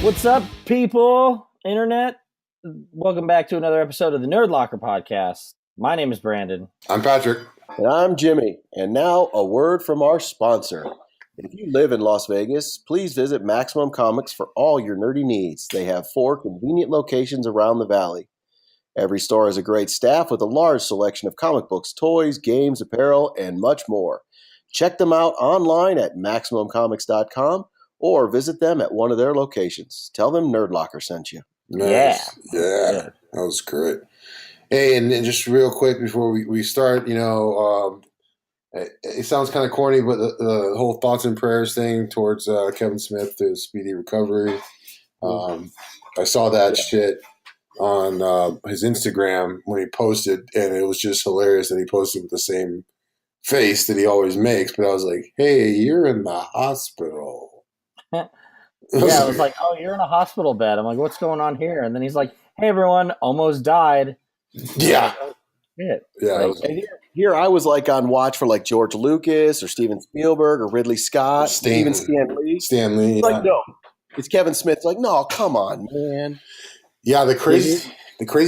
What's up, people? Internet. Welcome back to another episode of the Nerdlocker podcast. My name is Brandon. I'm Patrick. And I'm Jimmy. And now a word from our sponsor. If you live in Las Vegas, please visit Maximum Comics for all your nerdy needs. They have 4 convenient locations around the valley. Every store has a great staff with a large selection of comic books, toys, games, apparel, and much more. Check them out online at MaximumComics.com or visit them at one of their locations. Tell them Nerdlocker sent you. Nice. Yeah. That was great. Hey, and just real quick before we start, it sounds kind of corny, but the whole thoughts and prayers thing towards Kevin Smith, his speedy recovery. I saw that shit on his Instagram when he posted, and it was just hilarious that he posted with the same face that he always makes. But I was like, hey, you're in the hospital. Yeah, I was like, oh, you're in a hospital bed. I'm like, what's going on here? And then he's like, hey, everyone, almost died. Yeah. Shit. Yeah. Like, here I was like on watch for like George Lucas or Steven Spielberg or Ridley Scott, even Stan Lee. Stan Lee. Like, no, it's Kevin Smith. Like, no, come on, man. Yeah, the crazy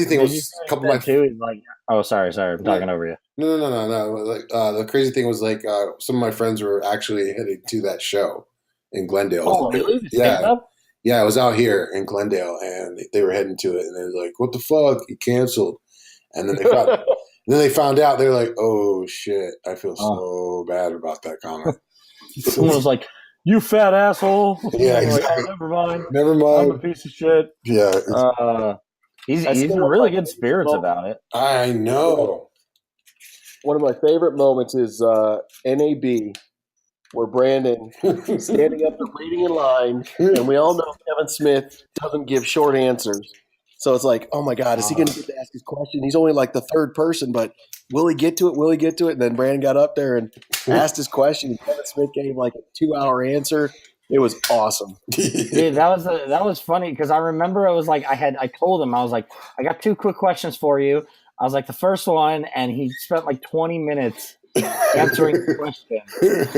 thing was a couple of my too. He's like, oh, sorry, I'm talking over you. No. Like the crazy thing was like some of my friends were actually heading to that show in Glendale. Oh, really? Yeah, I was out here in Glendale, and they were heading to it, and they were like, "What the fuck? He canceled." And then they found out. They're like, "Oh shit! I feel so bad about that comment." Someone was like, "You fat asshole." Yeah, exactly. Like, oh, never mind. I'm a piece of shit. Yeah. He's in really good spirits about it. I know. One of my favorite moments is NAB, where Brandon is standing up and waiting in line, and we all know Kevin Smith doesn't give short answers. So it's like, oh my God, is he going to get to ask his question? He's only like the third person, but will he get to it? And then Brandon got up there and asked his question, and Kevin Smith gave like a 2-hour answer. It was awesome. Dude, that was funny because I remember it was like I told him, I was like, I got 2 quick questions for you. I was like, the first one, and he spent like 20 minutes answering the question.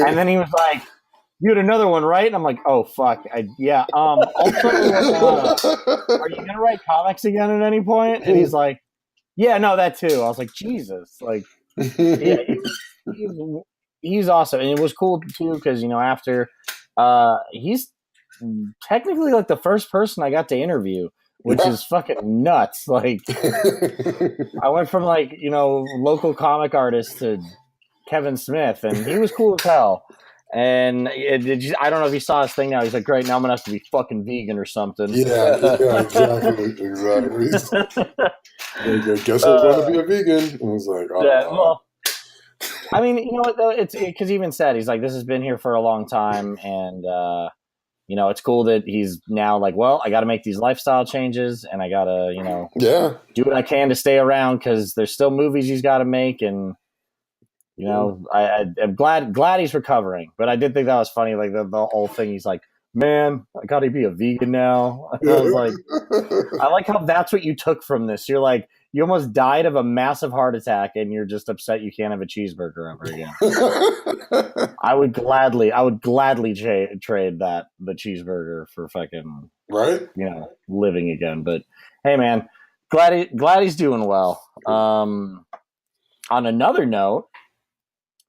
And then he was like, you had another one, right? And I'm like, oh, fuck. Also, are you going to write comics again at any point? And he's like, yeah, no, that too. I was like, Jesus. Like, yeah, he's awesome. And it was cool, too, because, after he's technically like the first person I got to interview, which is fucking nuts. Like, I went from like, local comic artist to Kevin Smith, and he was cool as hell. And I don't know if he saw his thing now. He's like, great, now I'm going to have to be fucking vegan or something. Yeah, exactly. I guess I'm going to be a vegan. I was like, oh. Yeah, well, I mean, you know what, though? It's because he even said, he's like, this has been here for a long time, and, it's cool that he's now like, well, I got to make these lifestyle changes, and I got to, do what I can to stay around because there's still movies he's got to make, and I'm glad he's recovering. But I did think that was funny, like the whole thing. He's like, man, I got to be a vegan now. And I was like, I like how that's what you took from this. You're like, you almost died of a massive heart attack, and you're just upset you can't have a cheeseburger ever again. I would gladly trade the cheeseburger for fucking living again. But hey, man, glad he's doing well. On another note,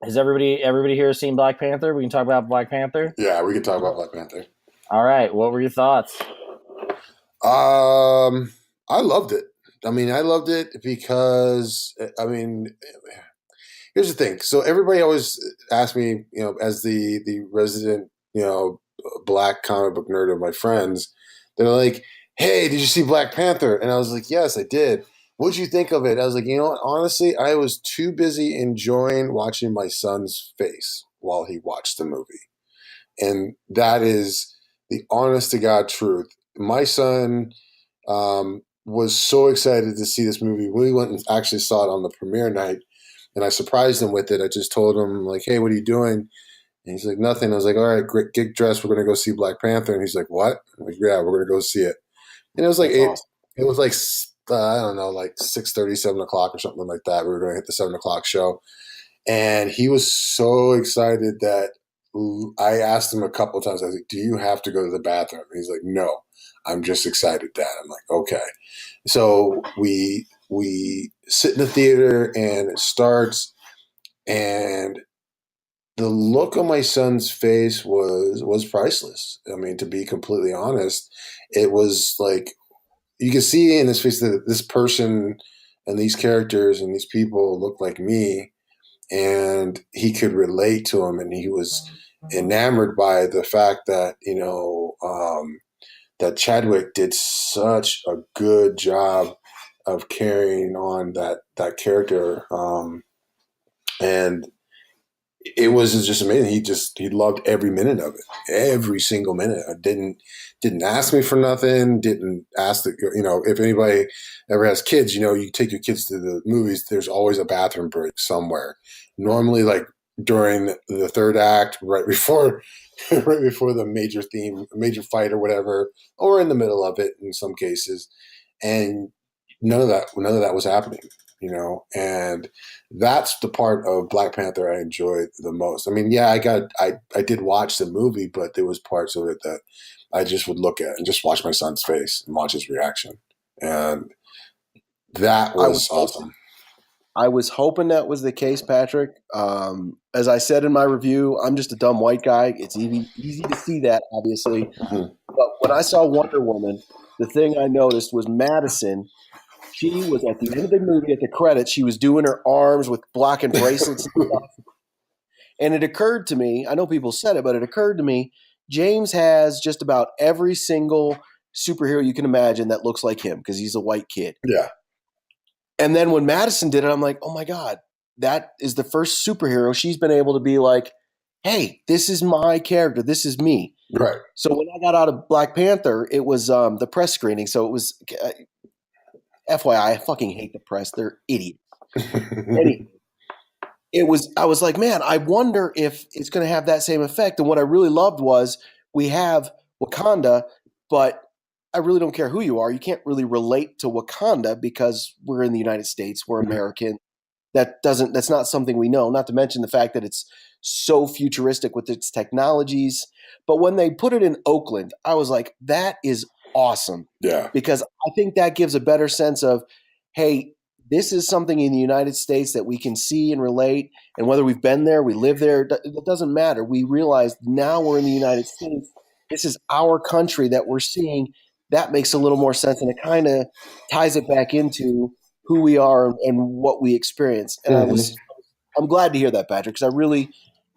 has everybody here seen Black Panther? We can talk about Black Panther. Yeah, we can talk about Black Panther. All right, what were your thoughts? I loved it. I loved it because, here's the thing. So everybody always asks me, as the resident, black comic book nerd of my friends, they're like, hey, did you see Black Panther? And I was like, yes, I did. What'd you think of it? I was like, honestly, I was too busy enjoying watching my son's face while he watched the movie. And that is the honest to God truth. My son was so excited to see this movie. We went and actually saw it on the premiere night, and I surprised him with it. I just told him, like, hey, what are you doing? And he's like, nothing. I was like, all right, great, get dressed. We're going to go see Black Panther. And he's like, what? I'm like, yeah, we're going to go see it. And it was like, it was like, I don't know, like 6:30, 7 o'clock or something like that. We were going to hit the 7 o'clock show. And he was so excited that I asked him a couple of times, I was like, do you have to go to the bathroom? And he's like, no, I'm just excited, Dad. I'm like, okay. So we sit in the theater and it starts, and the look on my son's face was priceless. I mean, to be completely honest, it was like you can see in his face that this person and these characters and these people look like me, and he could relate to him, and he was enamored by the fact that that Chadwick did such a good job of carrying on that character, and it was just amazing. He loved every minute of it, every single minute. I didn't ask me for nothing. Didn't ask if anybody ever has kids. You take your kids to the movies. There's always a bathroom break somewhere. Normally, like during the third act, right before the major fight or whatever, or in the middle of it in some cases, and none of that was happening. And that's the part of Black Panther I enjoyed the most. I mean, yeah, I did watch the movie, but there was parts of it that I just would look at and just watch my son's face and watch his reaction, and that was awesome. I was hoping that was the case, Patrick. As I said in my review, I'm just a dumb white guy. It's easy to see that, obviously. Mm-hmm. But when I saw Wonder Woman, the thing I noticed was Madison. She was at the end of the movie at the credits. She was doing her arms with blocking bracelets and stuff. And it occurred to me, I know people said it, but it occurred to me, James has just about every single superhero you can imagine that looks like him because he's a white kid. Yeah. And then when Madison did it, I'm like, oh my God, that is the first superhero she's been able to be like, hey, this is my character. This is me. Right. So when I got out of Black Panther, it was the press screening. So it was FYI, I fucking hate the press. They're idiots. I was like, man, I wonder if it's going to have that same effect. And what I really loved was we have Wakanda, but I really don't care who you are. You can't really relate to Wakanda because we're in the United States. We're American. That's not something we know, not to mention the fact that it's so futuristic with its technologies. But when they put it in Oakland, I was like, that is awesome. Yeah. Because I think that gives a better sense of, hey, this is something in the United States that we can see and relate. And whether we've been there, we live there, it doesn't matter. We realize now we're in the United States. This is our country that we're seeing. That makes a little more sense. And it kind of ties it back into who we are and what we experience. And I'm glad to hear that, Patrick, because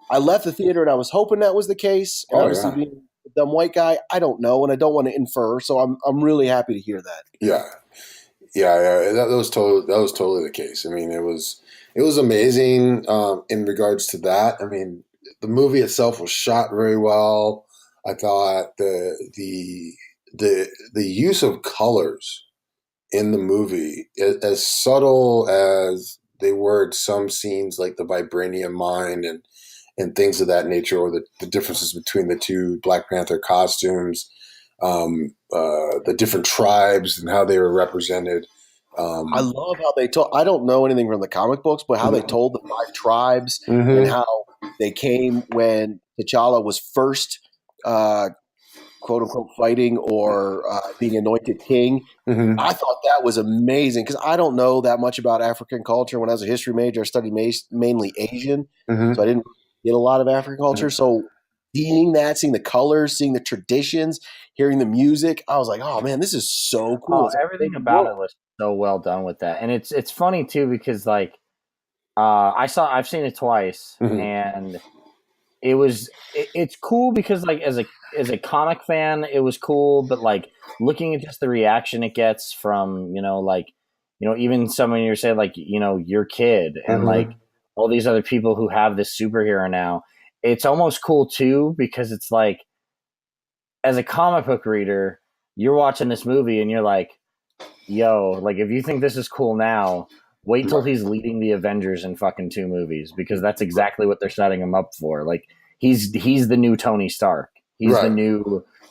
I left the theater and I was hoping that was the case. And obviously being a dumb white guy, I don't know, and I don't want to infer. So I'm really happy to hear that. Yeah. Yeah, that was totally the case. I mean, it was amazing in regards to that. I mean, the movie itself was shot very well. I thought the use of colors in the movie, as subtle as they were in some scenes, like the vibranium mine and things of that nature, or the differences between the two Black Panther costumes. The different tribes and how they were represented. I love how they told. I don't know anything from the comic books, but how they told the 5 tribes and how they came when T'Challa was first, quote unquote, fighting or being anointed king. I thought that was amazing because I don't know that much about African culture. When I was a history major, I studied mainly Asian, so I didn't get a lot of African culture. So seeing the colors, seeing the traditions, hearing the music, I was like, oh man, this is so cool. Everything about it was so well done with that. And it's funny too, because like I've seen it twice and it's cool because like as a comic fan, it was cool, but like looking at just the reaction it gets from, even someone you're saying like, your kid and like all these other people who have this superhero now, it's almost cool too, because it's like, as a comic book reader, you're watching this movie and you're like, yo, like if you think this is cool now, wait till he's leading the Avengers in fucking 2 movies, because that's exactly what they're setting him up for. Like he's the new Tony Stark. He's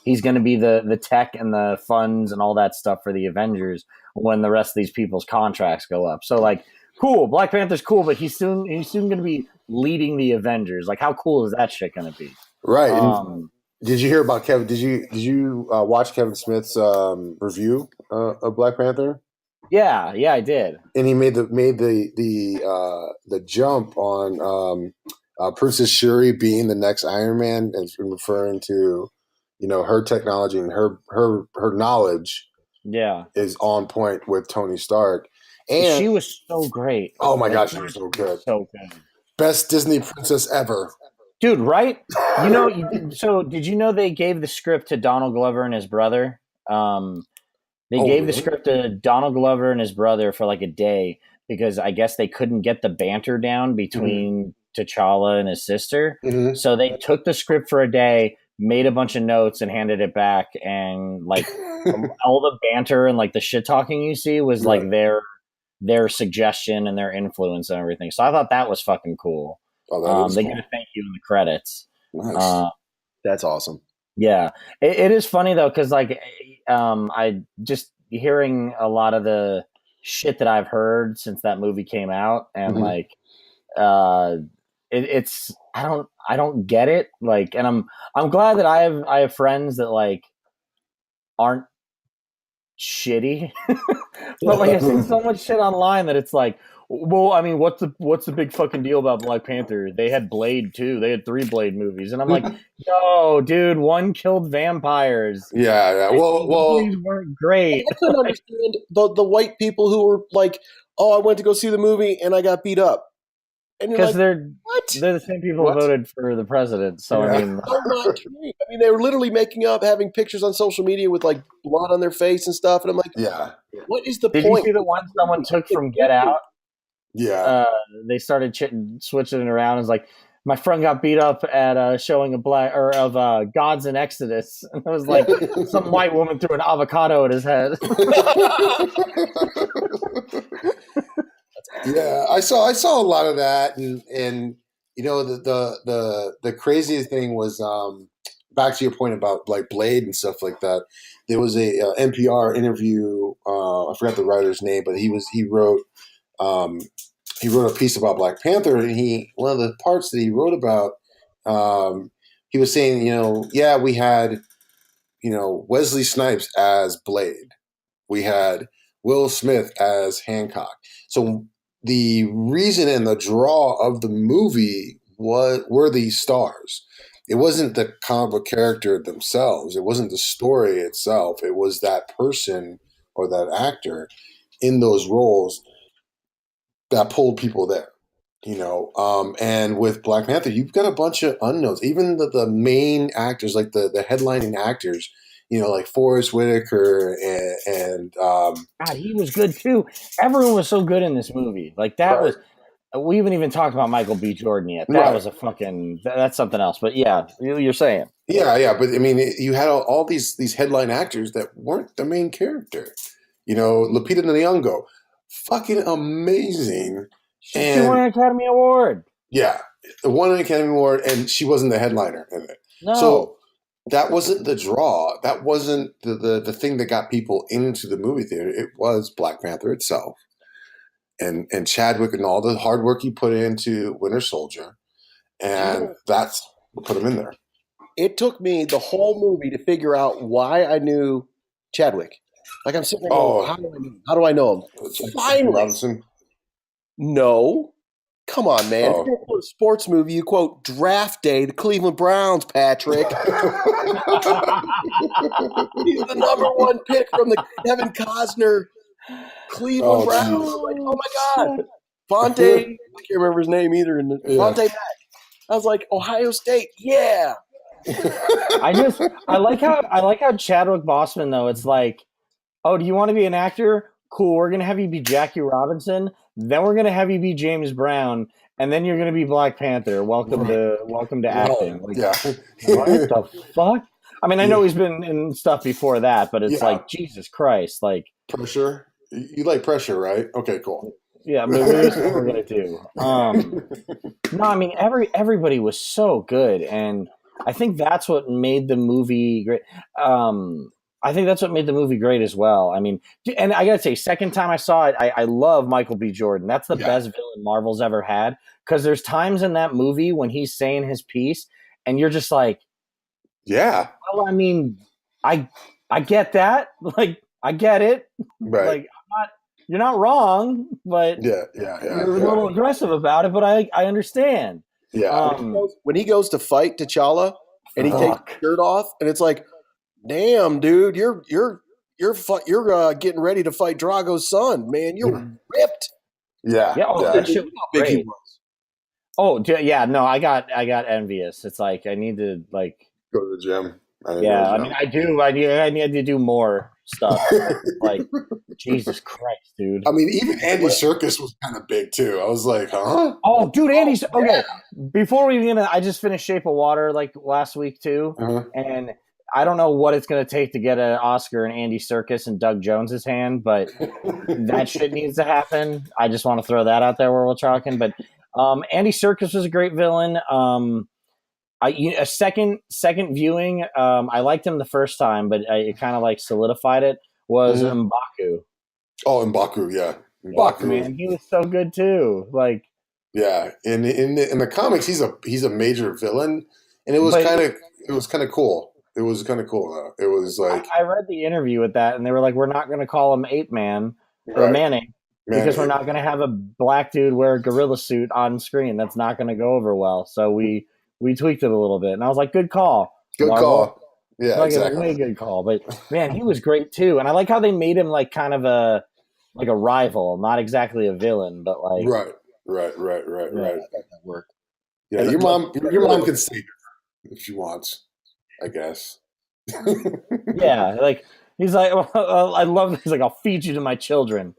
he's going to be the tech and the funds and all that stuff for the Avengers when the rest of these people's contracts go up. So like, cool, Black Panther's cool, but he's soon going to be leading the Avengers. Like how cool is that shit going to be? Right. Did you hear about Kevin? Did you watch Kevin Smith's review of Black Panther? Yeah, I did. And he made the jump on Princess Shuri being the next Iron Man, and referring to her technology and her knowledge Yeah, is on point with Tony Stark. And she was so great. oh my Like, gosh, she was so good. so good, Best Disney princess ever. dude. Right? So did you know they gave the script to Donald Glover and his brother? They Oh gave the really? script to Donald Glover and his brother for like a day because I guess they couldn't get the banter down between T'Challa and his sister. Mm-hmm. So they took the script for a day, made a bunch of notes, and handed it back. And like all the banter and like the shit talking you see was like their suggestion and their influence and everything. So I thought that was fucking cool. Oh, that is They cool. get a thank you in the credits. Nice. That's awesome. Yeah, it is funny though because like I just hearing a lot of the shit that I've heard since that movie came out, and like it's I don't get it. Like, and I'm glad that I have friends that like aren't shitty, but like I've seen so much shit online that it's like, well, I mean, what's the big fucking deal about Black Panther? They had Blade too. They had 3 Blade movies, and I'm like, yo, dude, one killed vampires. Yeah. Well, The movies weren't great. I couldn't understand the white people who were like, "Oh, I went to go see the movie and I got beat up," and you're Because like, "What? they're the same people What? who voted for the president. So Yeah. I mean, I'm not kidding." I mean, they were literally making up, having pictures on social media with like blood on their face and stuff, and I'm like, Yeah. "What is the did you point?" see the one someone took from Get Out? Yeah. They started switching it around. It's like my friend got beat up at showing of Gods in Exodus, and it was like some white woman threw an avocado at his head. Yeah, I saw a lot of that, and the craziest thing was back to your point about like Blade and stuff like that. There was a NPR interview. I forgot the writer's name, but um, he wrote a piece about Black Panther, and one of the parts that he wrote about, he was saying, yeah, we had Wesley Snipes as Blade, we had Will Smith as Hancock. So the reason and the draw of the movie were these stars. It wasn't the comic book character themselves. It wasn't the story itself. It was that person or that actor in those roles that pulled people there. And with Black Panther, you've got a bunch of unknowns. Even the main actors, like the headlining actors, like Forrest Whitaker and God, he was good too. Everyone was so good in this movie. Like that right, was. We haven't even talked about Michael B. Jordan yet. That right. was a fucking. That's something else. But yeah, you're saying. Yeah. But I mean, you had all these headline actors that weren't the main character. Lupita Nyong'o, fucking amazing. She won an Academy Award. Yeah, won an Academy Award, and she wasn't the headliner in it. No. So that wasn't the draw. That wasn't the thing that got people into the movie theater. It was Black Panther itself, and Chadwick and all the hard work he put into Winter Soldier, and that's what put him in there. It took me the whole movie to figure out why I knew Chadwick. Like I'm sitting there going, how do I know him? Finally. Robinson? No. Come on, man. Oh. If you quote a sports movie, you quote Draft Day, the Cleveland Browns, Patrick. He's the #1 pick from the Kevin Costner Cleveland Browns. Like, oh my God. Fonte, I can't remember his name either. Fonte Mack. I was like, Ohio State, yeah. I like how Chadwick Boseman though. It's like, oh, do you want to be an actor? Cool. We're gonna have you be Jackie Robinson. Then we're gonna have you be James Brown, and then you're gonna be Black Panther. Welcome to acting. Like, yeah. What the fuck? I mean, I know he's been in stuff before that, but it's like Jesus Christ, like pressure. You like pressure, right? Okay, cool. Yeah, maybe that's what we're gonna do. No, I mean everybody was so good, and I think that's what made the movie great. I think that's what made the movie great as well. I mean, and I gotta say, second time I saw it, I love Michael B. Jordan. That's the best villain Marvel's ever had. Because there's times in that movie when he's saying his piece, and you're just like, Yeah. Well, I mean, I get that. Like, I get it. Right. Like, you're not wrong, but Yeah. you're a little aggressive about it. But I understand. Yeah. When he goes to fight T'Challa and he takes Fuck. his shirt off, and it's like, damn, dude, you're getting ready to fight Drago's son, man. You're ripped. Yeah. Yeah. Oh, yeah. that shit was How big he great. was. Oh, yeah. No, I got envious. It's like I need to like. Go to the gym. Yeah, I mean, I do. I need to do more stuff. Like, Jesus Christ, dude. I mean, even Andy Serkis was kind of big too. I was like, huh? Oh, dude, Andy's okay. Before we begin, I just finished Shape of Water like last week too, and I don't know what it's going to take to get an Oscar in Andy Serkis and Doug Jones's hand, but that shit needs to happen. I just want to throw that out there where we're talking. But Andy Serkis was a great villain. A second viewing, I liked him the first time, but it kind of like solidified it. Was M'Baku. Oh, M'Baku, yeah. Fuck, man, he was so good too. Like, yeah, in the comics, he's a major villain, and it was kind of cool. It was kind of cool though. It was like I read the interview with that, and they were like, "We're not going to call him Ape Man or Manning because we're not going to have a black dude wear a gorilla suit on screen. That's not going to go over well." So we tweaked it a little bit, and I was like, "Good call, Marvel." Call." Yeah, like exactly. A way good call. But man, he was great too, and I like how they made him like kind of a rival, not exactly a villain, but like right. Yeah, that worked. Yeah, your mom can stay there if she wants, I guess. Yeah, like he's like, well, I love this. He's like, I'll feed you to my children.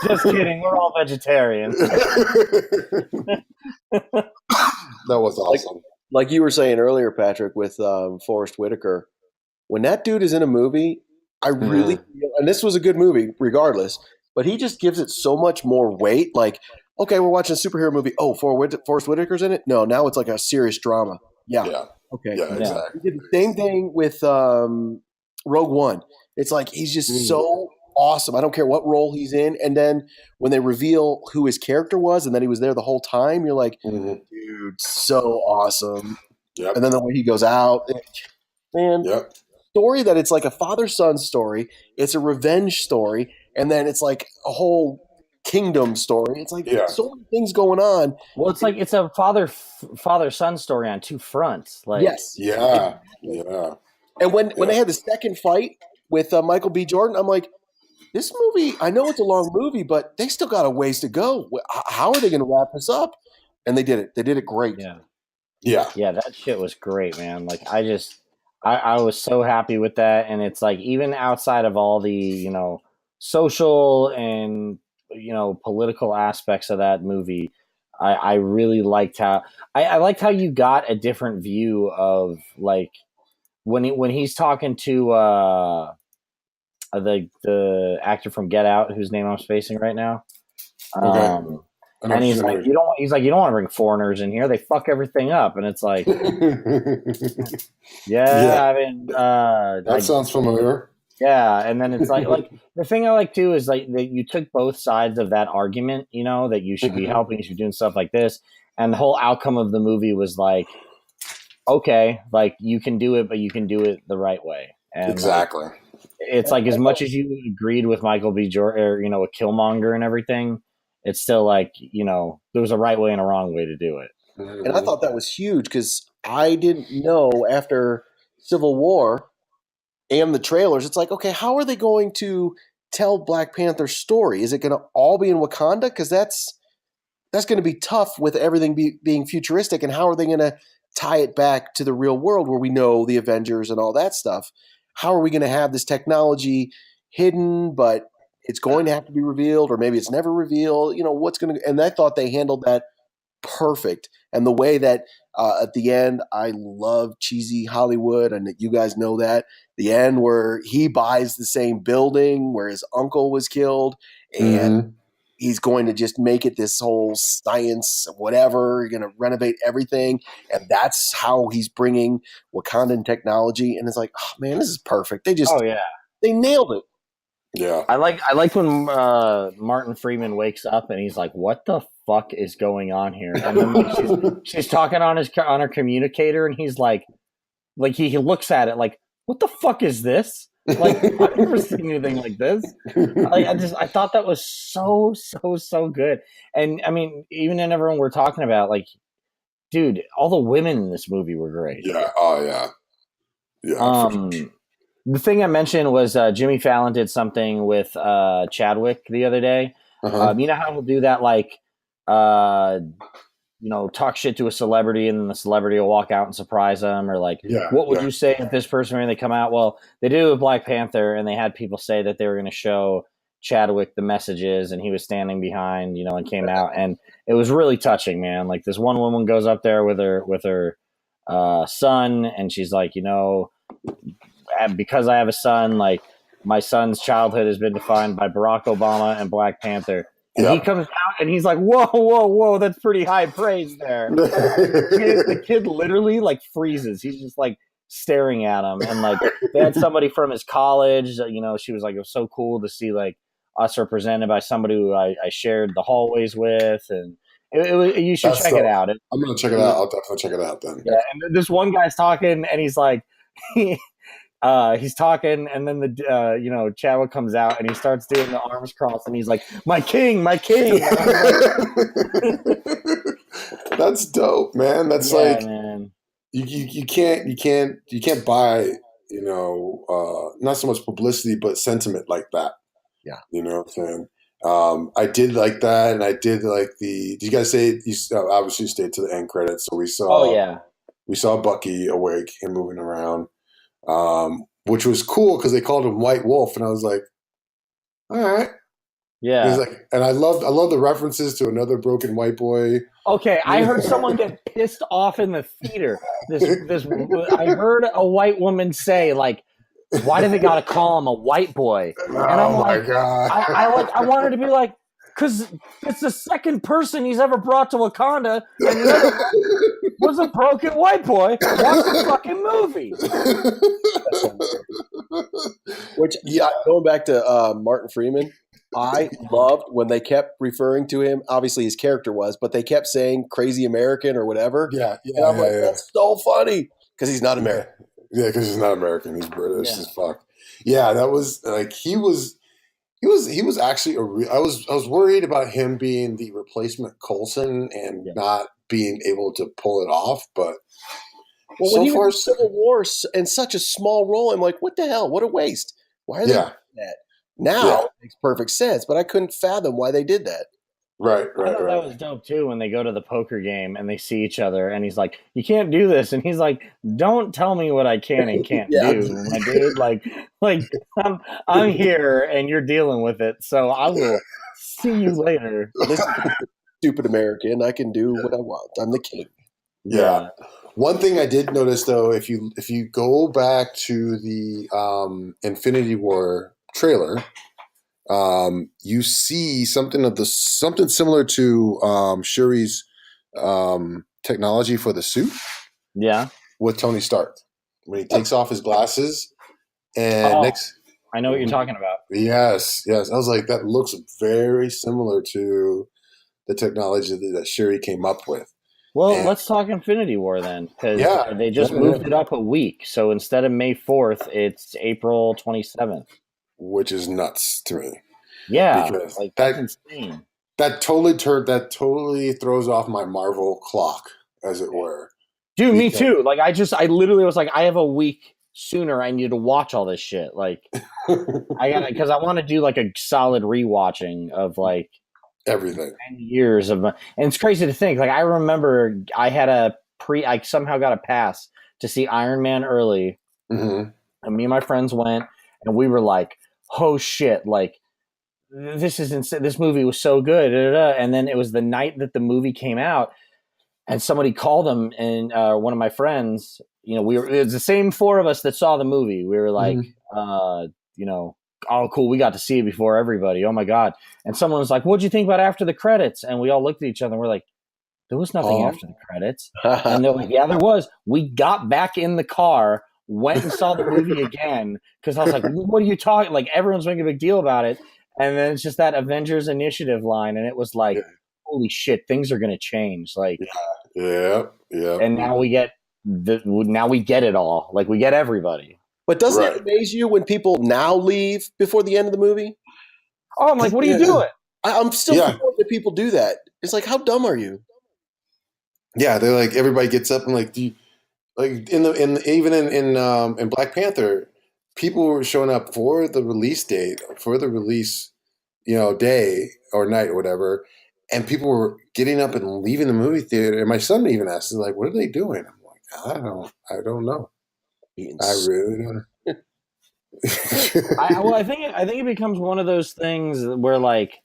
Just kidding. We're all vegetarians. That was awesome. Like you were saying earlier, Patrick, with Forrest Whitaker, when that dude is in a movie, I really feel, and this was a good movie regardless, but he just gives it so much more weight. Like, okay, we're watching a superhero movie. Oh, Forrest Whitaker's in it? No, now it's like a serious drama. Yeah. Okay. Yeah, exactly. He did the same thing with Rogue One. It's like he's just so awesome. I don't care what role he's in. And then when they reveal who his character was and that he was there the whole time, you're like, dude, so awesome. Yep. And then the way he goes out, man, story that it's like a father-son story. It's a revenge story. And then it's like a whole kingdom story. It's like so many things going on. Well, it's like it's a father-son story on two fronts. Like, yes. Yeah. And when they had the second fight with Michael B. Jordan, I'm like, this movie, I know it's a long movie, but they still got a ways to go. How are they going to wrap this up? And they did it. They did it great. Yeah, that shit was great, man. Like, I was so happy with that. And it's like, even outside of all the, social and, political aspects of that movie, I really liked how I liked how you got a different view of like when he's talking to the actor from Get Out, whose name I'm spacing right now. And he's like, you don't want to bring foreigners in here. They fuck everything up. And it's like, I mean, that sounds familiar. Yeah. And then it's like the thing I like too is like that you took both sides of that argument, that you should be helping, you should be doing stuff like this. And the whole outcome of the movie was like, okay, like you can do it, but you can do it the right way. And exactly. Like, it's like as much as you agreed with Michael B. Jordan, or, a Killmonger and everything, it's still like, there was a right way and a wrong way to do it. And I thought that was huge because I didn't know after Civil War and the trailers, it's like, okay, how are they going to tell Black Panther's story? Is it going to all be in Wakanda? Because that's going to be tough with everything being futuristic. And how are they going to tie it back to the real world where we know the Avengers and all that stuff? How are we going to have this technology hidden, but it's going to have to be revealed, or maybe it's never revealed? What's going to – and I thought they handled that perfect. And the way that at the end, I love cheesy Hollywood, and you guys know that. The end where he buys the same building where his uncle was killed, and he's going to just make it this whole science, whatever. You're going to renovate everything. And that's how he's bringing Wakandan technology. And it's like, oh, man, this is perfect. They just they nailed it. Yeah. I like when Martin Freeman wakes up and he's like, what the fuck is going on here? And then like, she's talking on her communicator, and he's like, like he looks at it like, what the fuck is this? Like, I've never seen anything like this. Like, I thought that was so good. And I mean, even in everyone we're talking about, like, dude, all the women in this movie were great. Yeah. Oh yeah. Yeah. Sure. The thing I mentioned was Jimmy Fallon did something with Chadwick the other day. You know how he'll do that, like, talk shit to a celebrity and then the celebrity will walk out and surprise them, or like, what would you say if this person when they come out? Well, they did it with Black Panther, and they had people say that they were going to show Chadwick the messages, and he was standing behind, and came out, and it was really touching, man. Like, this one woman goes up there with her son, and she's like, because I have a son, like, my son's childhood has been defined by Barack Obama and Black Panther. And he comes out and he's like, whoa, that's pretty high praise there. The kid literally like freezes. He's just like staring at him. And like, they had somebody from his college, she was like, it was so cool to see like us represented by somebody who I shared the hallways with. And you should check it out. I'm going to check it out. I'll definitely check it out then. Yeah. And this one guy's talking and he's like, he's talking, and then the Chadwick comes out and he starts doing the arms crossed, and he's like, "My king, my king." That's dope, man. That's man. You can't buy not so much publicity but sentiment like that. Yeah, you know what I'm saying. I did like that, and I did like did you guys say you obviously stayed to the end credits, so we saw Bucky awake and moving around. Which was cool because they called him White Wolf, and I was like, all right. Yeah. He's like, and I love the references to another broken white boy. Okay, I heard someone get pissed off in the theater. I heard a white woman say, like, why do they gotta call him a white boy? And I'm like, God. I wanted to be like, because it's the second person he's ever brought to Wakanda, and the other was a broken white boy. Watch the fucking movie. Which, going back to Martin Freeman, I loved when they kept referring to him. Obviously, his character was, but they kept saying "crazy American" or whatever. Yeah. And I'm like, that's so funny because he's not American. Yeah, because he's not American. He's British as fuck. Yeah, that was like he was actually I was worried about him being the replacement Coulson and not being able to pull it off, but when he was in Civil War in such a small role, I'm like, what the hell? What a waste. Why are they doing that? Now it makes perfect sense, but I couldn't fathom why they did that. Right. I thought that was dope too when they go to the poker game and they see each other and he's like, you can't do this, and he's like, don't tell me what I can and can't do, my dude. Like I'm here and you're dealing with it, so I will see you later. Listen, stupid American, I can do what I want. I'm the king. Yeah. One thing I did notice though, if you go back to the Infinity War trailer, you see something similar to Shuri's technology for the suit. Yeah, with Tony Stark when he takes off his glasses and I know what you're talking about. Yes. I was like, that looks very similar to the technology that Shuri came up with. Well, let's talk Infinity War then, because they just moved it up a week. So instead of May 4th, it's April 27th. Which is nuts to me. Yeah, like that's insane. That totally throws off my Marvel clock, as it were. Dude, me too. Like I literally was like, I have a week sooner. I need to watch all this shit. Like because I want to do like a solid rewatching of like everything. 10 years of, and it's crazy to think. Like I remember I had I somehow got a pass to see Iron Man early, and me and my friends went, and we were like, oh shit, like this is insane. This movie was so good. And then it was the night that the movie came out, and somebody called him, and one of my friends, it was the same four of us that saw the movie. We were like, oh, cool, we got to see it before everybody. Oh my God. And someone was like, what'd you think about after the credits? And we all looked at each other and we're like, there was nothing after the credits. And they're like, yeah, there was. We got back in the car, went and saw the movie again, because I was like, what are you talking? Like, everyone's making a big deal about it. And then it's just that Avengers Initiative line, and it was like, holy shit, things are going to change. Like, yeah. And now we get now we get it all. Like, we get everybody. But doesn't Right. it amaze you when people now leave before the end of the movie? Oh, I'm like, what are you doing? I'm still Yeah. floored that people do that. It's like, how dumb are you? Yeah, they're like everybody gets up and like like in Black Panther, people were showing up for the release date, for the release, day or night or whatever, and people were getting up and leaving the movie theater. And my son even asked, like, "What are they doing?" I'm like, I don't know. I really don't. I think it becomes one of those things where, like,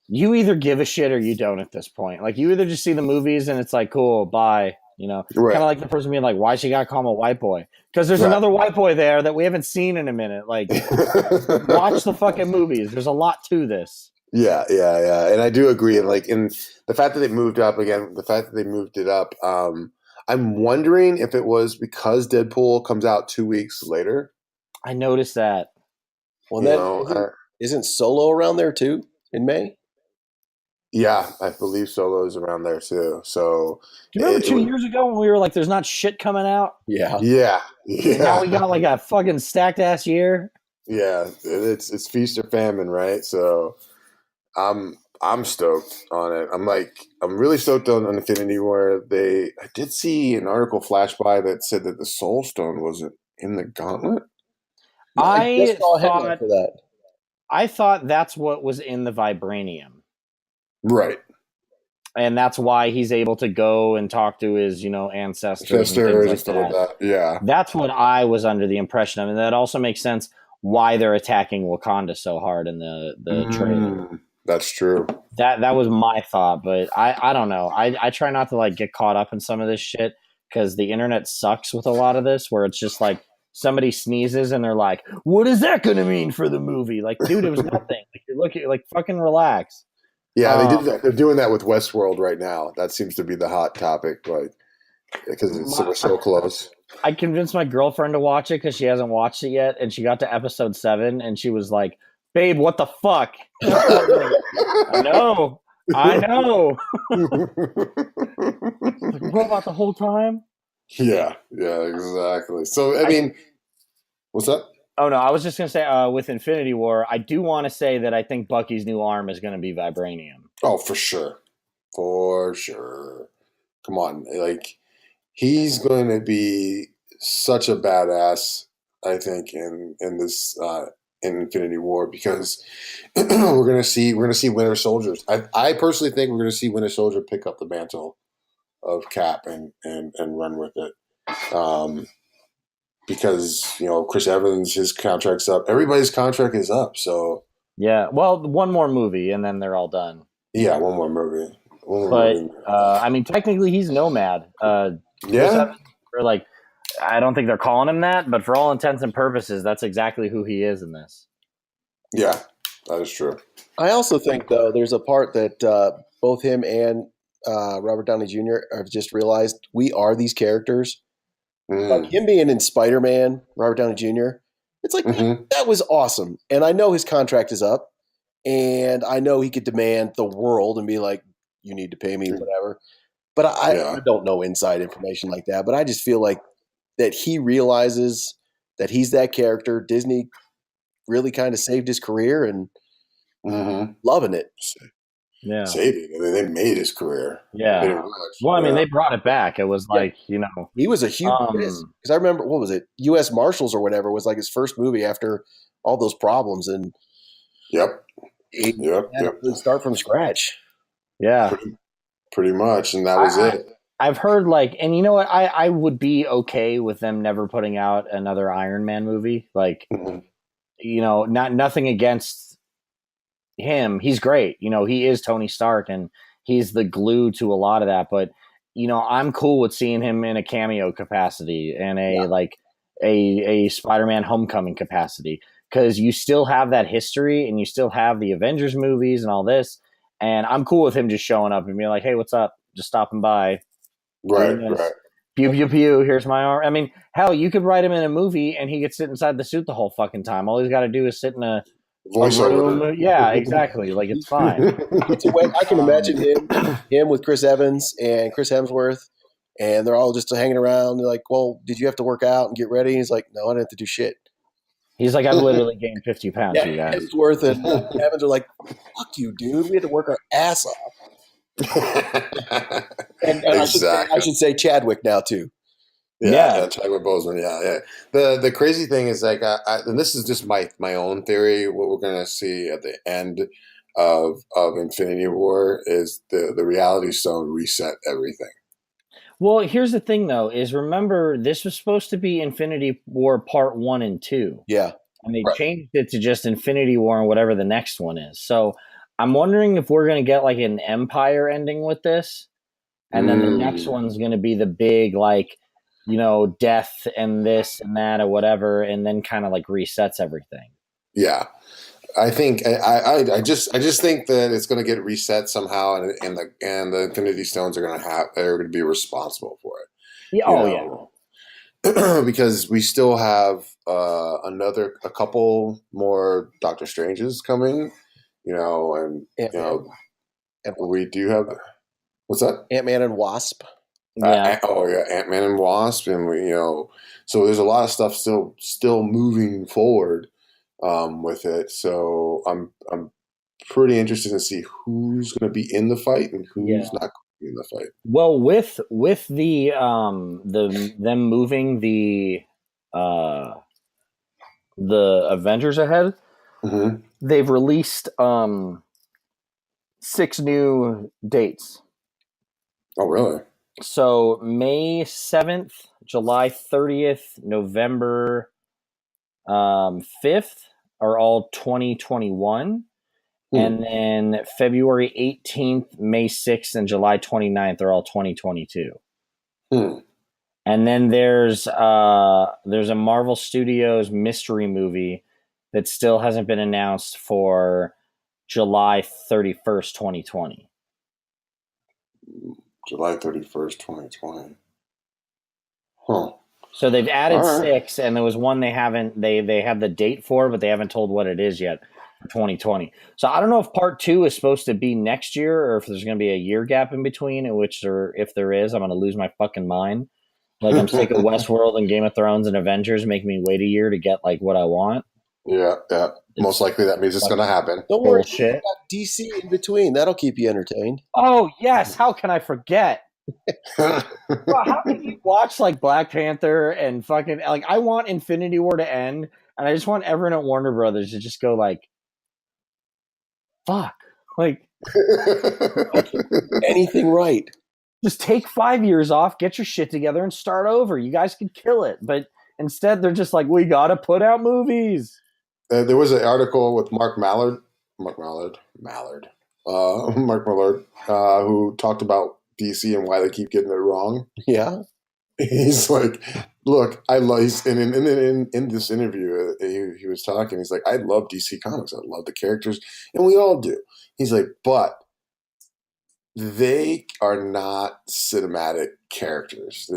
you either give a shit or you don't at this point. Like, you either just see the movies and it's like, cool, bye. Right. Kind of like the person being like, why she gotta call him a white boy? Because there's Right. another white boy there that we haven't seen in a minute. Like, watch the fucking movies. There's a lot to this. Yeah, and I do agree. And like, in the fact that they moved up again, the fact that they moved it up, I'm wondering if it was because Deadpool comes out 2 weeks later. I noticed that. Well, then isn't Solo around there too in May? Yeah, I believe Solo's around there too. So, do you remember 2 years ago when we were like, "There's not shit coming out"? Yeah. And now we got like a fucking stacked ass year. Yeah, it's feast or famine, right? So, I'm stoked on it. I'm really stoked on Infinity War. I did see an article flash by that said that the Soul Stone wasn't in the gauntlet. I just saw a headline for that. I thought that's what was in the vibranium. Right. And that's why he's able to go and talk to his, ancestors and stuff like that. Yeah. That's what I was under the impression of. And that also makes sense why they're attacking Wakanda so hard in the trailer. That's true. That was my thought, but I don't know. I try not to like get caught up in some of this shit because the internet sucks with a lot of this, where it's just like somebody sneezes and they're like, "What is that going to mean for the movie?" Like, dude, it was nothing. Like, you're looking, like, fucking relax. Yeah, they did that. They're doing that with Westworld right now. That seems to be the hot topic, like, because we're so close. I convinced my girlfriend to watch it because she hasn't watched it yet, and she got to episode 7, and she was like, "Babe, what the fuck?" I know. Like, what about the whole time? Yeah, exactly. So, I mean, what's up? Oh, no, I was just going to say, with Infinity War, I do want to say that I think Bucky's new arm is going to be vibranium. Oh, for sure. For sure. Come on. Like, he's going to be such a badass, I think, in this in Infinity War, because we're gonna see Winter Soldiers. I personally think we're gonna see Winter Soldier pick up the mantle of Cap and run with it. Because Chris Evans, his contract's up. Everybody's contract is up. So yeah, well, one more movie and then they're all done. Yeah, one more movie. I mean, technically, he's Nomad. Yeah, or like, I don't think they're calling him that, but for all intents and purposes, that's exactly who he is in this. Yeah, that is true. I also think, though, there's a part that both him and Robert Downey Jr. have just realized we are these characters. Like him being in Spider-Man, Robert Downey Jr., it's like, that was awesome. And I know his contract is up, and I know he could demand the world and be like, you need to pay me, whatever. But I don't know inside information like that. But I just feel like that he realizes that he's that character. Disney really kind of saved his career and loving it. Yeah. Saved it. I mean, they made his career. Yeah. Well, I mean, they brought it back. It was like, He was a huge because I remember, what was it? U.S. Marshals or whatever was like his first movie after all those problems. And he had to start from scratch. Yeah. Pretty much. And that was it. I've heard and you know what? I would be okay with them never putting out another Iron Man movie. Like, nothing against him. He's great. He is Tony Stark and he's the glue to a lot of that. But, I'm cool with seeing him in a cameo capacity and a Spider-Man Homecoming capacity, because you still have that history and you still have the Avengers movies and all this. And I'm cool with him just showing up and being like, "Hey, what's up? Just stopping by." Right. Pew, pew, pew. Here's my arm. I mean, hell, you could write him in a movie and he could sit inside the suit the whole fucking time. All he's got to do is sit in a room. Yeah, exactly. Like, it's fine. It's a way I can imagine him with Chris Evans and Chris Hemsworth and they're all just hanging around. They're like, well, did you have to work out and get ready? And he's like, no, I didn't have to do shit. He's like, I've literally gained 50 pounds, you guys. Hemsworth and Evans are like, fuck you, dude. We had to work our ass off. And Exactly. I should say Chadwick now too. Yeah, Chadwick Boseman. Yeah. The crazy thing is like, and this is just my own theory. What we're gonna see at the end of Infinity War is the Reality Stone reset everything. Well, here's the thing, though, is remember, this was supposed to be Infinity War Part 1 and 2. Yeah. And they changed it to just Infinity War and whatever the next one is. So I'm wondering if we're going to get like an Empire ending with this. And then the next one's going to be the big, like, you know, death and this and that or whatever. And then kind of like resets everything. Yeah. I think I just think that it's going to get reset somehow, and the Infinity Stones are going to be responsible for it. Yeah, because we still have a couple more Doctor Stranges coming, you know, and Ant-Man. We do have what's that? Ant-Man and Wasp. Yeah. Ant-Man and Wasp, and so there's a lot of stuff still moving forward. With it, so I'm pretty interested to see who's going to be in the fight and who's not going to be in the fight. Well, with the them moving the Avengers ahead, they've released 6 new dates. Oh, really? So May 7th, July 30th, November 5th are all 2021. And then February 18th, May 6th, and July 29th are all 2022. And then there's a Marvel Studios mystery movie that still hasn't been announced for July 31st, 2020. July 31st, 2020. Huh. So they've added 6, and there was one they have the date for, but they haven't told what it is yet for 2020. So I don't know if part 2 is supposed to be next year or if there's going to be a year gap in between, if there is, I'm going to lose my fucking mind. Like, I'm sick of Westworld and Game of Thrones and Avengers making me wait a year to get like what I want. Yeah. Most likely that means it's going to happen. Don't worry, you got DC in between. That'll keep you entertained. Oh yes, how can I forget? Well, how can you watch like Black Panther and fucking like? I want Infinity War to end, and I just want everyone at Warner Brothers to just go like, "Fuck!" Like anything right. Just take 5 years off, get your shit together, and start over. You guys could kill it, but instead they're just like, "We gotta put out movies." There was an article with Mark Mallard, who talked about DC and why they keep getting it wrong. Yeah. He's like, look, I love, in this interview, he was talking, he's like, I love DC Comics. I love the characters, and we all do. He's like, but they are not cinematic characters.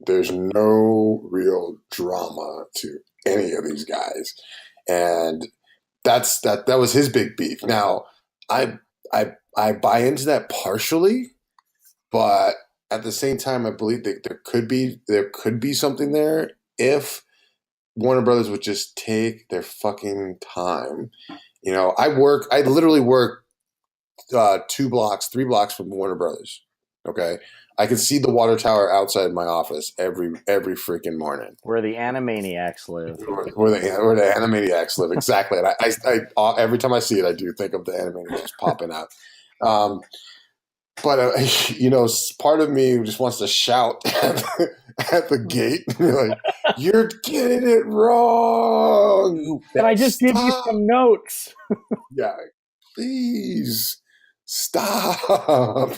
There's no real drama to any of these guys. And that was his big beef. Now, I buy into that partially, but at the same time, I believe that there could be something there if Warner Brothers would just take their fucking time. You know, I literally work 3 blocks from Warner Brothers. Okay, I can see the water tower outside my office every freaking morning. Where the Animaniacs live. Where the Animaniacs live, exactly. And I every time I see it, I do think of the Animaniacs popping out. But part of me just wants to shout at the gate, like, "You're getting it wrong! Can I just give you some notes?" Yeah, please stop.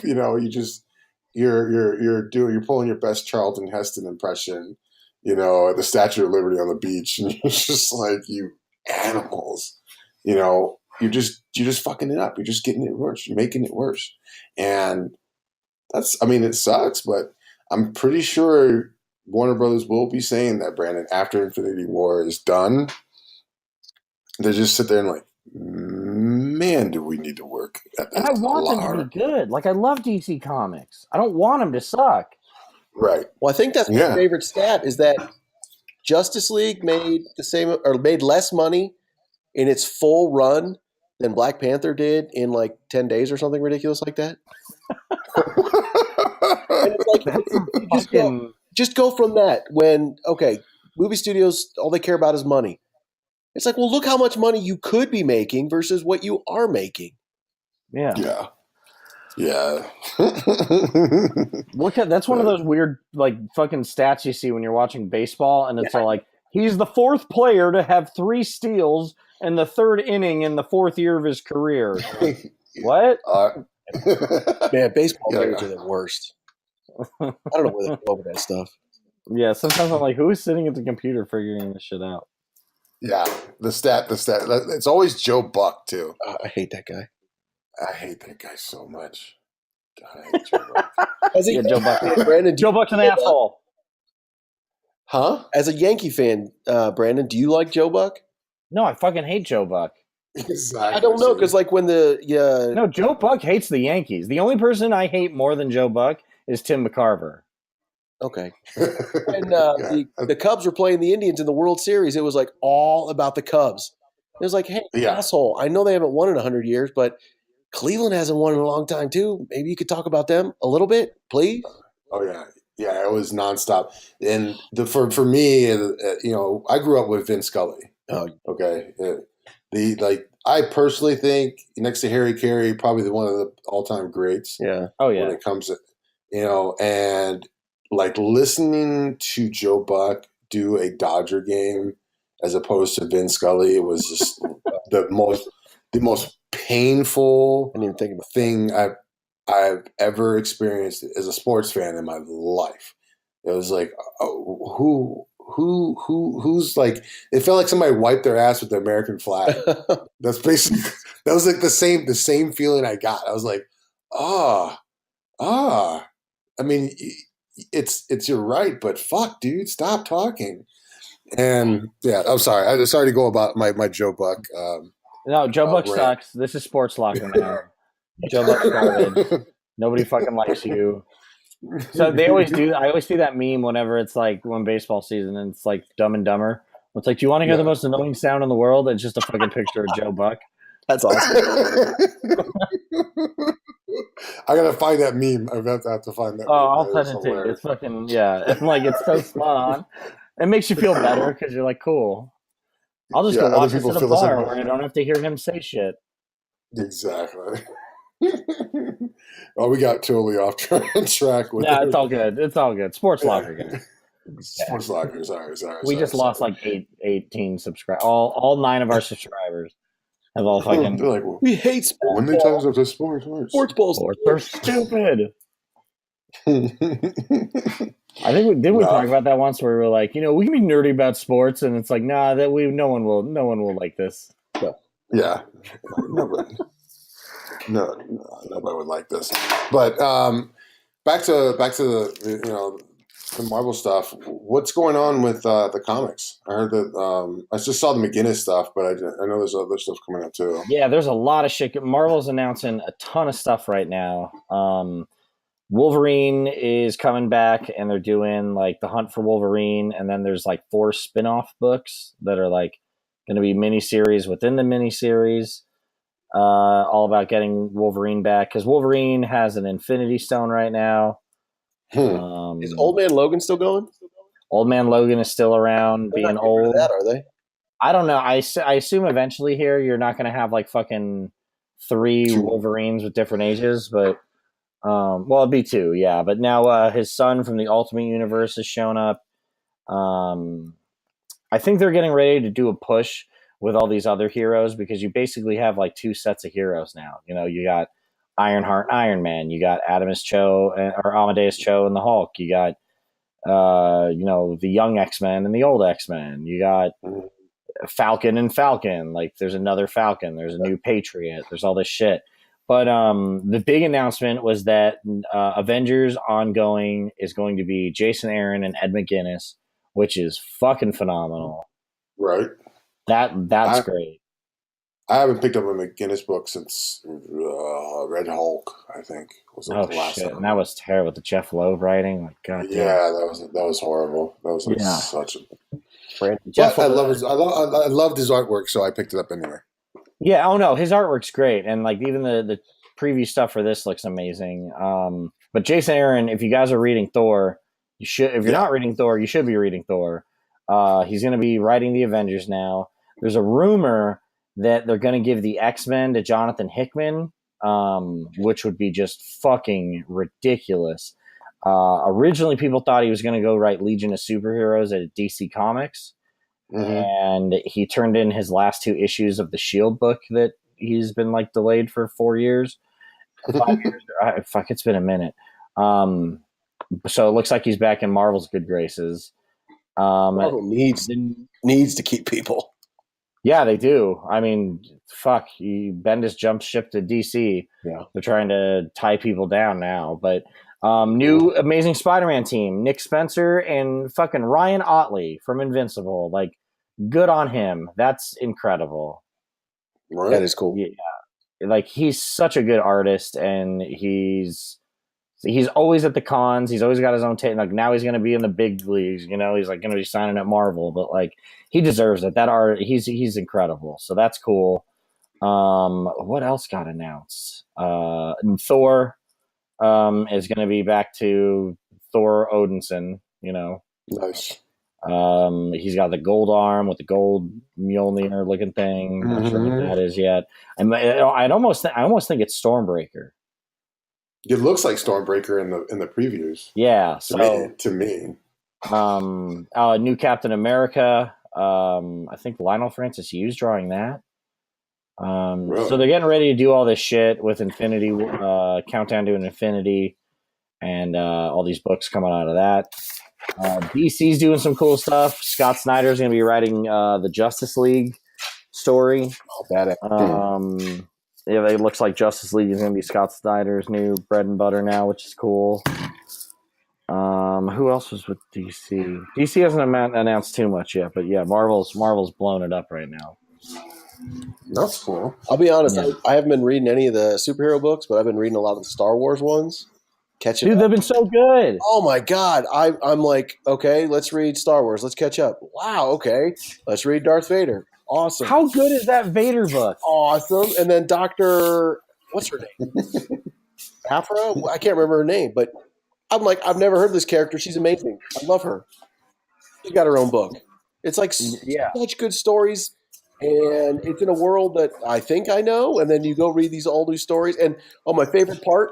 You're pulling your best Charlton Heston impression, at the Statue of Liberty on the beach, and you're just like, you animals, you're just fucking it up. You're just getting it worse. You're making it worse. And it sucks, but I'm pretty sure Warner Brothers will be saying that, Brandon, after Infinity War is done, they just sit there and like, man, do we need to work at this. And I want them to be good. Like, I love DC Comics. I don't want them to suck. Right. Well, I think that's my favorite stat is that Justice League made the same or made less money in its full run than Black Panther did in like 10 days or something ridiculous like that. And it's like just go from that when movie studios all they care about is money. It's like, well, look how much money you could be making versus what you are making. Yeah. That's one of those weird like fucking stats you see when you're watching baseball, and it's all like he's the fourth player to have 3 steals in the 3rd inning in the 4th year of his career. Like, what? Man, baseball players are the worst. I don't know where they go with that stuff. Yeah, sometimes I'm like, who's sitting at the computer figuring this shit out? Yeah, the stat. It's always Joe Buck too. I hate that guy. I hate that guy so much. God, I hate Joe Buck. Joe Buck. Brandon, Joe Buck's an asshole. Huh? As a Yankee fan, Brandon, do you like Joe Buck? No, I fucking hate Joe Buck. Exactly. I don't know because like when no, Joe Buck hates the Yankees. The only person I hate more than Joe Buck is Tim McCarver. Okay. When the Cubs were playing the Indians in the World Series, it was like all about the Cubs. It was like, hey, asshole, I know they haven't won in 100 years, but Cleveland hasn't won in a long time too. Maybe you could talk about them a little bit, please. Oh yeah. Yeah, it was nonstop. And for me, I grew up with Vin Scully. Oh, okay. I personally think next to Harry Carey, probably one of the all-time greats. Yeah. Oh yeah. When it comes to, and like listening to Joe Buck do a Dodger game as opposed to Vin Scully, it was just the most painful thing I've ever experienced as a sports fan in my life. It was like, who's like, it felt like somebody wiped their ass with the American flag. That was like the same feeling I got. I was like, I mean, it's you're right, but fuck, dude, stop talking. And yeah, I'm sorry. I'm sorry to go about my Joe Buck. No, Joe Buck sucks. This is Sports Locker now. Joe Buck's garbage. Nobody fucking likes you. So they always do. I always see that meme whenever it's like when baseball season and it's like Dumb and Dumber. It's like, do you want to hear the most annoying sound in the world? It's just a fucking picture of Joe Buck. That's awesome. I gotta find that meme. I have to find that. Oh, I'll send it to you. It's fucking it's so spot on. It makes you feel better because you're like, cool. I'll just go watch this at a bar where I don't have to hear him say shit. Exactly. Oh, we got totally off track with it's all good. It's all good. Sports Locker, guys. Sports Locker. Sorry. We just lost like 18 subscribers. All 9 of our subscribers have all fucking. They're like, we hate sports. When they talk about sports balls are stupid. I think we talk about that once where we were like, we can be nerdy about sports, and it's like, nah, no one will like this. So. Yeah. No, nobody would like this. But back to the the Marvel stuff. What's going on with the comics? I heard that I just saw the McGinnis stuff, but I know there's other stuff coming up too. Yeah, there's a lot of shit. Marvel's announcing a ton of stuff right now. Wolverine is coming back, and they're doing like the Hunt for Wolverine, and then there's like 4 spin-off books that are like going to be miniseries within the miniseries. All about getting Wolverine back because Wolverine has an Infinity Stone right now. Is Old Man Logan still going? Old Man Logan is still around, being old. Are they? I don't know. I assume eventually here you're not going to have like fucking 3 Wolverines with different ages, but it'd be 2, yeah. But now his son from the Ultimate Universe has shown up. I think they're getting ready to do a push with all these other heroes because you basically have like 2 sets of heroes now. You got Ironheart and Iron Man. You got Amadeus Cho and the Hulk. You got, the young X-Men and the old X-Men. You got Falcon and Falcon. Like there's another Falcon. There's a new Patriot. There's all this shit. But the big announcement was that Avengers Ongoing is going to be Jason Aaron and Ed McGuinness, which is fucking phenomenal. Right. That's great. I haven't picked up a McGinnis book since Red Hulk. I think was the Oh last shit, time. and that was terrible. The Jeff Loeb writing, like goddamn. Yeah, that was horrible. That was like Yeah, such a. Jeff. But I loved his artwork, so I picked it up anyway. Yeah. Oh no, his artwork's great, and like even the preview stuff for this looks amazing. But Jason Aaron, if you guys are reading Thor, you should. If you're not reading Thor, you should be reading Thor. He's going to be writing the Avengers now. There's a rumor that they're going to give the X-Men to Jonathan Hickman, which would be just fucking ridiculous. Originally, people thought he was going to go write Legion of Superheroes at DC Comics, and he turned in his last 2 issues of the Shield book that he's been like delayed for 4 years, 5 years. Fuck, it's been a minute. So it looks like he's back in Marvel's good graces. Marvel needs to keep people. Yeah, they do. I mean, fuck, Bendis jumped ship to DC. Yeah, they're trying to tie people down now. But new Amazing Spider-Man team, Nick Spencer and fucking Ryan Otley from Invincible. Like, good on him. That's incredible. Right. That is cool. Yeah, like he's such a good artist, and he's always at the cons. He's always got his own take. Like now he's going to be in the big leagues. You know, he's like going to be signing at Marvel, but like he deserves it. That art, he's incredible. So that's cool. What else got announced? Thor is going to be back to Thor Odinson. You know, nice. He's got the gold arm with the gold Mjolnir looking thing. Not sure what that is yet. I almost think it's Stormbreaker. It looks like Stormbreaker in the previews. Yeah, to me. New Captain America. I think Lionel Francis Hughes drawing that. Really? So they're getting ready to do all this shit with Infinity, Countdown to Infinity, and all these books coming out of that. DC's doing some cool stuff. Scott Snyder's going to be writing the Justice League story. Yeah, it looks like Justice League is going to be Scott Snyder's new bread and butter now, which is cool. Who else was with DC? DC hasn't announced too much yet, but yeah, Marvel's blown it up right now. That's cool. I'll be honest, I haven't been reading any of the superhero books, but I've been reading a lot of the Star Wars ones. Dude, they've been so good. Oh my God. I'm like, okay, let's read Star Wars. Let's catch up. Wow, okay. Let's read Darth Vader. Awesome. How good is that Vader book? Awesome. And then Dr. What's her name? Afra? I can't remember her name, but I'm like, I've never heard of this character. She's amazing. I love her. She's got her own book. It's like such good stories. And it's in a world that I think I know. And then you go read these all new stories. And my favorite part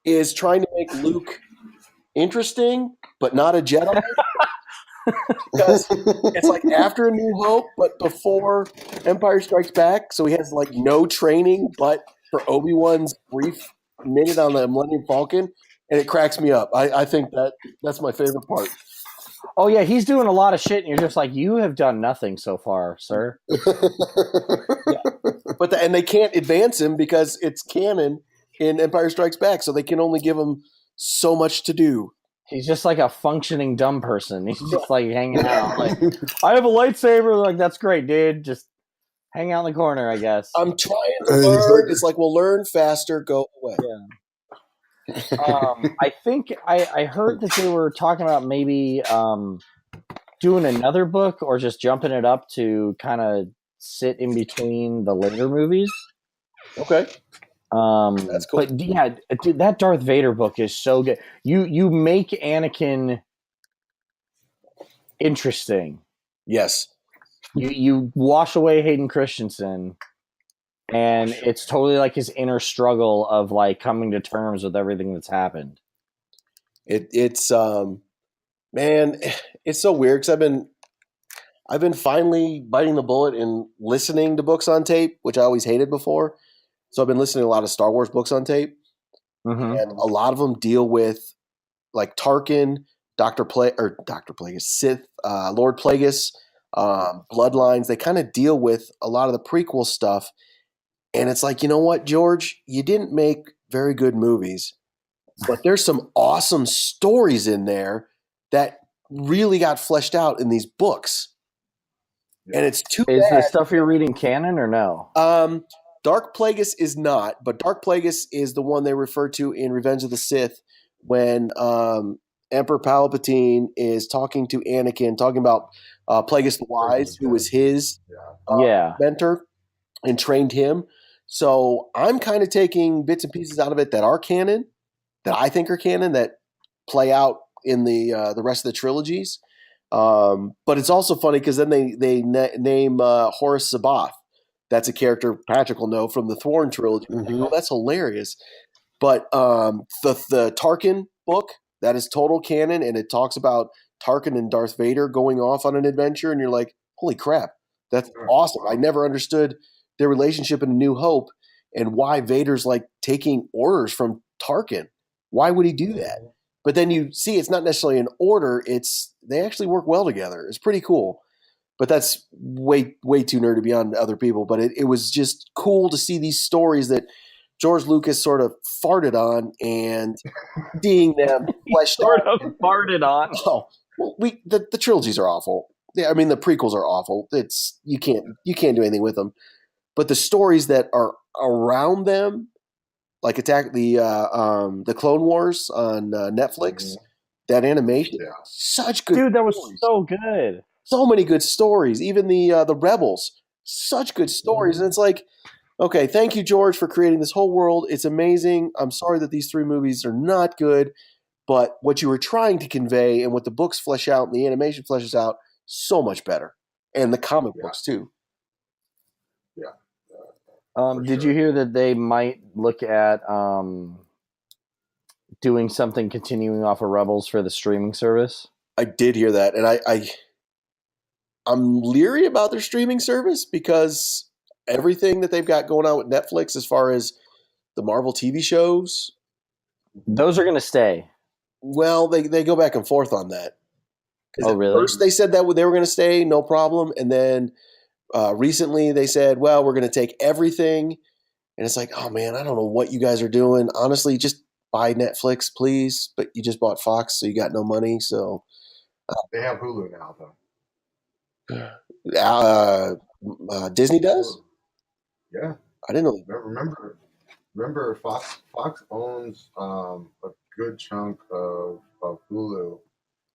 is trying to make Luke interesting, but not a Jedi. Because it's like after A New Hope, but before Empire Strikes Back. So he has like no training, but for Obi-Wan's brief minute on the Millennium Falcon, and it cracks me up. I think that's my favorite part. Oh yeah, he's doing a lot of shit, and you're just like, you have done nothing so far, sir. But and they can't advance him because it's canon in Empire Strikes Back, so they can only give him so much to do. He's just like a functioning dumb person. He's just like hanging out. Like, I have a lightsaber. Like, that's great, dude. Just hang out in the corner, I guess. I'm trying to learn. It's like, we'll learn faster, go away. Yeah. I think I heard that they were talking about maybe doing another book or just jumping it up to kind of sit in between the later movies. Okay. That's cool. But yeah, dude, that Darth Vader book is so good. You make Anakin interesting. Yes. You wash away Hayden Christensen, and it's totally like his inner struggle of like coming to terms with everything that's happened. It's man, it's so weird because I've been finally biting the bullet and listening to books on tape, which I always hated before. So I've been listening to a lot of Star Wars books on tape, and a lot of them deal with like Tarkin, Dr. Plagueis, Sith, Lord Plagueis, Bloodlines. They kind of deal with a lot of the prequel stuff, and it's like, you know what, George, you didn't make very good movies, but there's some awesome stories in there that really got fleshed out in these books. And it's too Is bad. the stuff you're reading canon or no? Dark Plagueis is not, but Dark Plagueis is the one they refer to in Revenge of the Sith when Emperor Palpatine is talking to Anakin, talking about Plagueis the Wise, who was his mentor and trained him. So I'm kind of taking bits and pieces out of it that are canon, that I think are canon, that play out in the rest of the trilogies. But it's also funny because then they name Horus Sabath. That's a character Patrick will know from the Thorn trilogy. Mm-hmm. Oh, that's hilarious. But the Tarkin book, that is total canon, and it talks about Tarkin and Darth Vader going off on an adventure, and you're like, holy crap, that's awesome. I never understood their relationship in A New Hope and why Vader's like taking orders from Tarkin. Why would he do that? But then you see it's not necessarily an order, it's they actually work well together. It's pretty cool. But that's way too nerdy beyond other people. But it was just cool to see these stories that George Lucas sort of farted on and seeing them fleshed Sort out. of farted on. Oh, well, the trilogies are awful. Yeah, I mean the prequels are awful. It's you can't do anything with them. But the stories that are around them, like the Clone Wars on Netflix, that animation, such good. Dude, that was stories. so good. So many good stories. Even the Rebels, such good stories. And it's like, okay, thank you, George, for creating this whole world. It's amazing. I'm sorry that these 3 movies are not good, but what you were trying to convey and what the books flesh out and the animation fleshes out, so much better. And the comic books too. Did you hear that they might look at doing something continuing off of Rebels for the streaming service? I did hear that, and I'm leery about their streaming service because everything that they've got going on with Netflix as far as the Marvel TV shows, those are going to stay. Well, they go back and forth on that. Oh, really? First they said that they were going to stay, no problem, and then recently they said, well, we're going to take everything, and it's like, oh man, I don't know what you guys are doing. Honestly, just buy Netflix, please. But you just bought Fox, so you got no money. So they have Hulu now, though. Disney does? Yeah, I didn't know. Remember, Fox owns a good chunk of Hulu,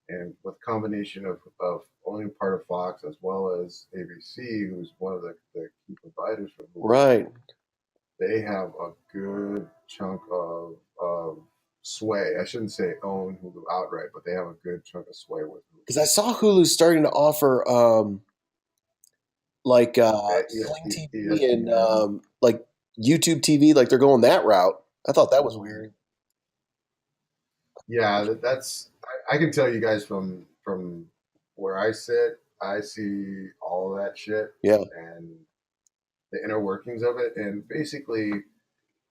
and with combination of owning part of Fox as well as ABC, who's one of the key providers for Hulu. Right. They have a good chunk of sway. I shouldn't say own Hulu outright, but they have a good chunk of sway with Hulu. Because I saw Hulu starting to offer Sling TV and like YouTube TV, like they're going that route. I thought that was weird. Yeah, that's. I can tell you guys from where I sit, I see all of that shit. Yeah. And the inner workings of it, and basically,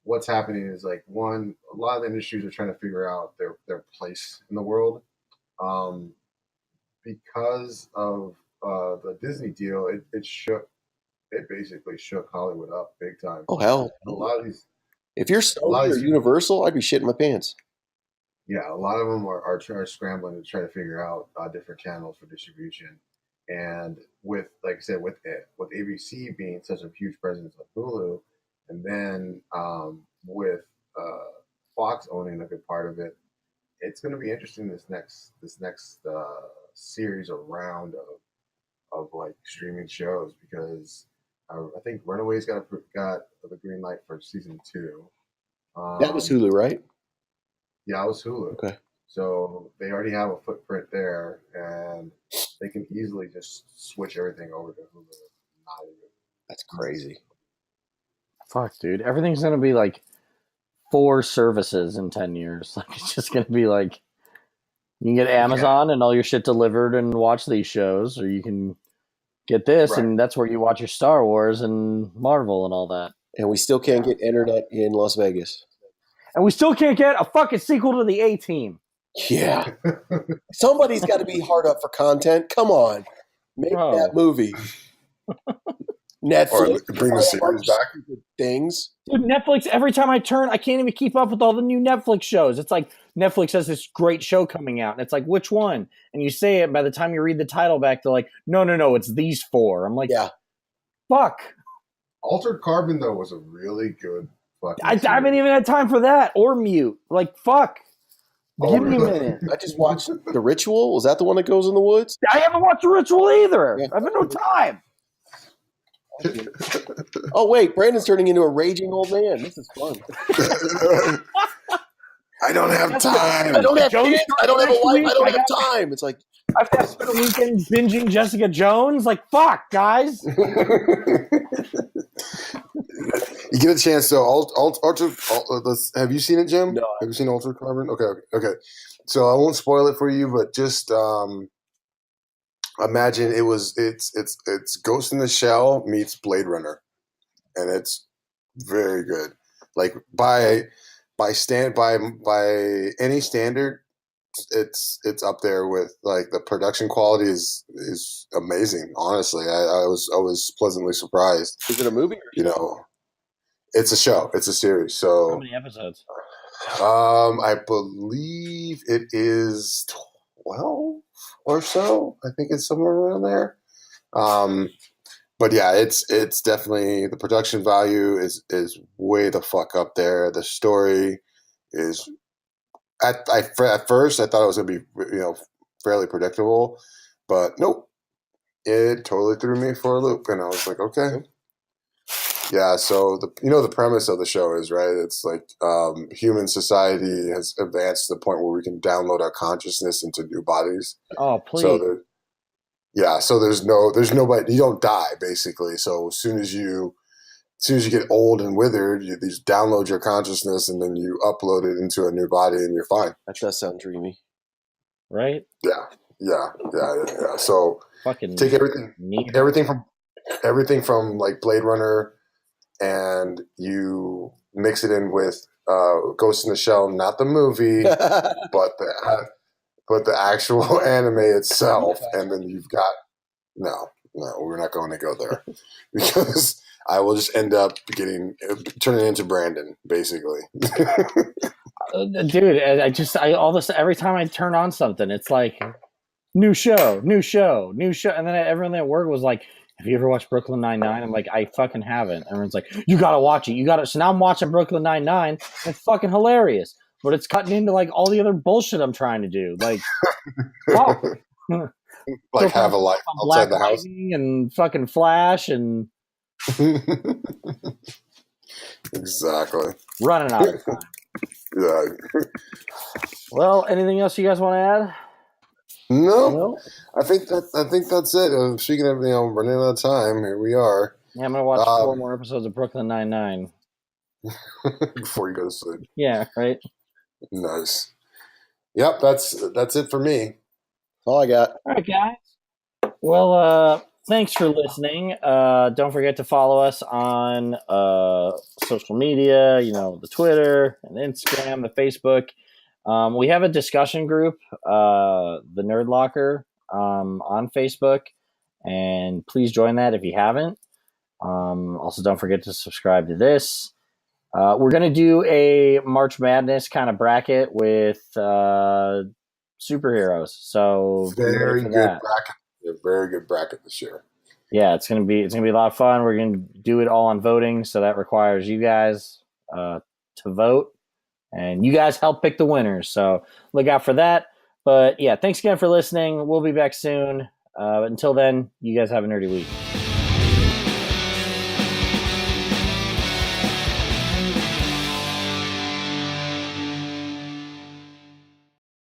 what's happening is like a lot of the industries are trying to figure out their place in the world, because of the Disney deal. It basically shook Hollywood up big time. Oh hell! A lot of these. If you're Sony or Universal, I'd be shitting my pants. Yeah, a lot of them are scrambling to try to figure out different channels for distribution, and with, like I said, with ABC being such a huge presence on Hulu, and then with Fox owning a good part of it, it's going to be interesting this next series or round of like streaming shows, because I think Runaways got the green light for season 2. That was Hulu, right? Yeah, it was Hulu. Okay. So they already have a footprint there, and they can easily just switch everything over to Hulu. That's crazy. Fuck, dude. Everything's going to be like 4 services in 10 years. Like, it's just going to be like, you can get Amazon and all your shit delivered and watch these shows, or you can get this, and that's where you watch your Star Wars and Marvel and all that. And we still can't get internet in Las Vegas. And we still can't get a fucking sequel to the A-Team. Yeah. Somebody's got to be hard up for content. Come on. Make that movie. Netflix. or bring the series back. Things. Dude, Netflix, every time I turn, I can't even keep up with all the new Netflix shows. It's like Netflix has this great show coming out, and it's like, which one? And you say it, by the time you read the title back, they're like, no, it's these four. I'm like, Yeah. fuck. Altered Carbon though was a really good fucking. I haven't even had time for that or Mute. Like, fuck. Give me a really? minute. I just watched The Ritual. Was that the one that goes in the woods? I haven't watched The Ritual either. Yeah. I've had no time. Oh, wait. Brandon's turning into a raging old man. This is fun. I don't have time. I don't have Jones kids. I don't have a next wife. week. I don't I have time. It's like, I have to spend a weekend binging Jessica Jones. Like, fuck, guys. You get a chance though. Have you seen it, Jim? No. Have you seen Altered Carbon? Okay. So I won't spoil it for you, but just imagine it's Ghost in the Shell meets Blade Runner, and it's very good. Like by any standard, it's up there with, like, the production quality is amazing. Honestly, I was pleasantly surprised. is it a movie? You know, it's a show. It's a series. How So many episodes? I believe it is 12 or so. I think it's somewhere around there. But yeah, it's definitely, the production value is way the fuck up there. The story is at first I thought it was gonna be fairly predictable, but nope, it totally threw me for a loop, and I was like, okay. Yeah, so the premise of the show is, right, it's like human society has advanced to the point where we can download our consciousness into new bodies. Oh, please. So there's nobody, you don't die basically. So as soon as you get old and withered, you just download your consciousness and then you upload it into a new body and you're fine. That does sound dreamy. Right? Yeah. So Fucking take everything from like Blade Runner, and you mix it in with Ghost in the Shell, not the movie, but the actual anime itself, and then you've got no, we're not going to go there because I will just end up turning into Brandon, basically. Dude, every time I turn on something, it's like new show, and then everyone at work was like, have you ever watched Brooklyn Nine-Nine? I'm like, I fucking haven't. Everyone's like, you gotta watch it. So now I'm watching Brooklyn Nine-Nine, and it's fucking hilarious. But it's cutting into like all the other bullshit I'm trying to do. Like, fuck. Like, have a life outside the house. And fucking Flash and exactly. Running out of time. Yeah. Well, anything else you guys want to add? No, I think that's it. Speaking of running out of time, here we are. Yeah, I'm gonna watch 4 more episodes of Brooklyn Nine-Nine before you go to sleep. Yeah, right. Nice. Yep, that's it for me. All I got. All right, guys. Well, thanks for listening. Don't forget to follow us on social media. The Twitter and Instagram, the Facebook. We have a discussion group, the Nerdlocker, on Facebook, and please join that if you haven't. Also, don't forget to subscribe to this. We're going to do a March Madness kind of bracket with superheroes. So very good bracket. A very good bracket this year. Yeah, it's gonna be a lot of fun. We're gonna do it all on voting, so that requires you guys to vote. And you guys help pick the winners, so look out for that. But yeah, thanks again for listening. We'll be back soon. Until then, you guys have a nerdy week.